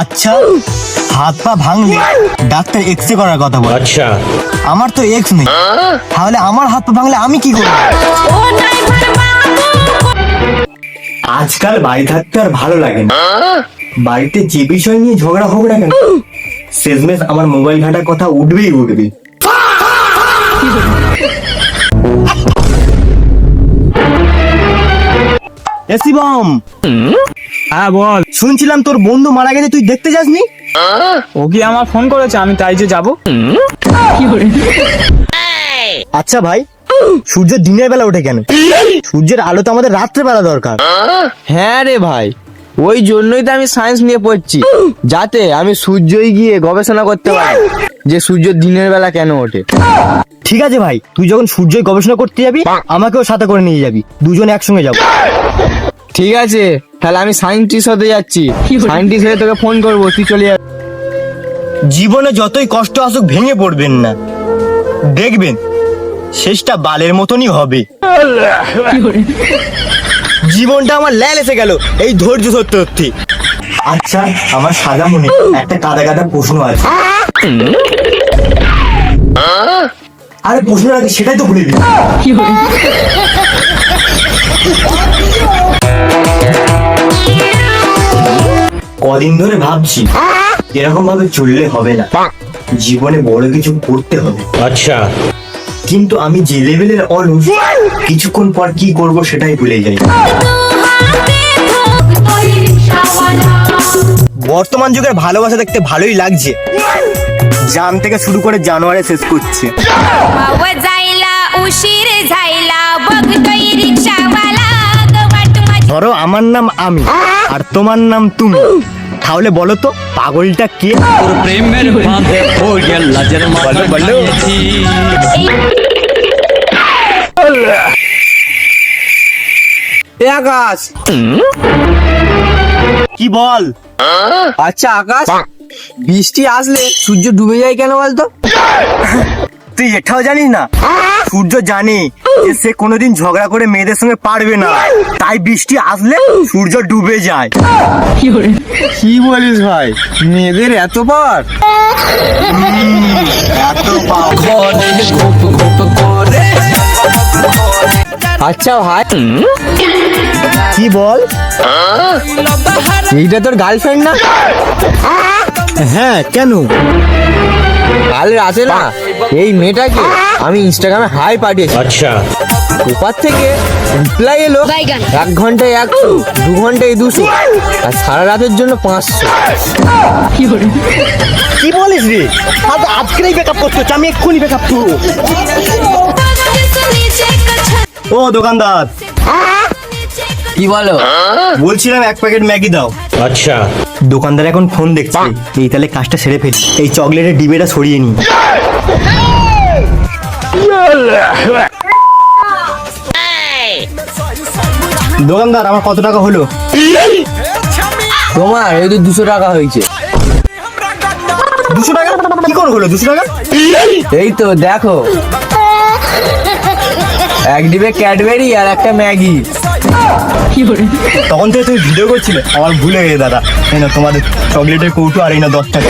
আচ্ছা, হাত পা ভাঙলে ডাক্তার এক্সরে করার কথা বলে। अच्छा আমার তো এক্স নেই, তাহলে আমার হাত পা ভাঙলে আমি কি করব? আজকাল বাড়ি থাকতে আর ভালো লাগে না। বাড়িতে যে বিষয় নিয়ে ঝগড়া হোক না কেন, শেষমেশ আমার মোবাইল ঘাটার কথা উঠবেই উঠবে। এ শিবম, হ্যাঁ বল। শুনছিলাম তোর বন্ধু মারা গেছে, তুই দেখতে যাসনি? ও কি আমার ফোন করেছে, আমি তাই যে যাবো। আচ্ছা ভাই, সূর্য দিনের বেলা ওঠে কেন? সূর্যের আলো তো আমাদের রাত্রে বেলা দরকার। হ্যাঁ রে ভাই, ওই জন্যই তো আমি সায়েন্স নিয়ে পড়ছি, যাতে আমি সূর্যই গিয়ে গবেষণা করতে পারি যে সূর্য দিনের বেলা কেন ওঠে। ঠিক আছে ভাই, তুই যখন সূর্যের গবেষণা করতে যাবি আমাকেও সাথে করে নিয়ে যাবি, দুজনে একসঙ্গে যাবো। ঠিক আছে, তাহলে আমি সায়েন্টিস্ট হতে যাচ্ছি। সায়েন্টিস্ট হয়ে তোকে ফোন করবো, তুই চলে যাবি। জীবনে যতই কষ্ট আসুক ভেঙে পড়বেন না, দেখবেন শেষটা বালের মতনই হবে। জীবনটা আমার ল্যাল এসে গেল এই ধৈর্য ধরতে ধরতে। আচ্ছা, আমার সাদা মনে একটা কাদা কাদা প্রশ্ন আছে। আরে প্রশ্ন আছে, সেটাই তো ভুলে দিই। কদিন ধরে ভাবছি এরকম ভাবে চললে হবে না, জীবনে বড় কিছু করতে হবে। अच्छा কিন্তু আমি যে লেভেলের অলস, কিছুক্ষণ পর কি করব সেটাই ভুলে যাই। বর্তমান যুগের ভালোবাসা দেখতে ভালোই লাগছে, জান থেকে শুরু করে জানুয়ারি শেষ করছে। ধরো আমার নাম আমি আর তোমার নাম তুমি, তাহলে বলো তো পাগলটা কে? প্রেমের ফাঁদে পড়ে লাজের মাথা বলো। খাইয়েছি। এ আকাশ, কি বল? আচ্ছা আকাশ, বৃষ্টি আসলে সূর্য ডুবে যায় কেন বলতো? তুই এটাও জানিস না? সূর্য জানে যে সে কোনোদিন ঝগড়া করে মেয়েদের সঙ্গে পারবে না, তাই বৃষ্টি আসলে সূর্য ডুবে যায়। কি বলিস ভাই, মেয়েদের এত পাওয়ার? এত পাওয়া। ঘরে ঘুপ ঘুপ করে আচ্ছা ভাই, কি বল? এইটা তোর গার্লফ্রেন্ড না? হ্যাঁ, কেন? কাল রাতে না এই মেয়েটাকে আমি ইনস্টাগ্রামে হাই পাঠিয়েছি, अच्छा ওপার থেকে রিপ্লাই এলো 1 ঘন্টায় 100, 2 ঘন্টায় 200, আর সারা রাতের জন্য 500। কি বলিস রে? আজকেই ব্যাকআপ করতে হচ্ছে, আমি এক্ষুনি ব্যাকআপ করবো। ও দোকানদার, কি বলো? বলছিলাম 1 প্যাকেট ম্যাগি দাও। अच्छा দোকানদার এখন ফোন দেখছে, এই তাহলে কাজটা সেরে ফেলি, এই চকলেটের ডিবেটা সরিয়ে নি। দোকানদার, আমার কত টাকা হলো? তোমার এই তো 200 টাকা হয়েছে। 200 টাকা? কি করে হলো 200 টাকা? এই তো দেখো, 1 ডিবে ক্যাডবেরি আর একটা ম্যাগি। তখন থেকে তুমি ভিডিও করছিলে, আমার ভুলে গেছে দাদা। এই না তোমাদের চকলেটের কৌটো, আর এই না 10 টাকা।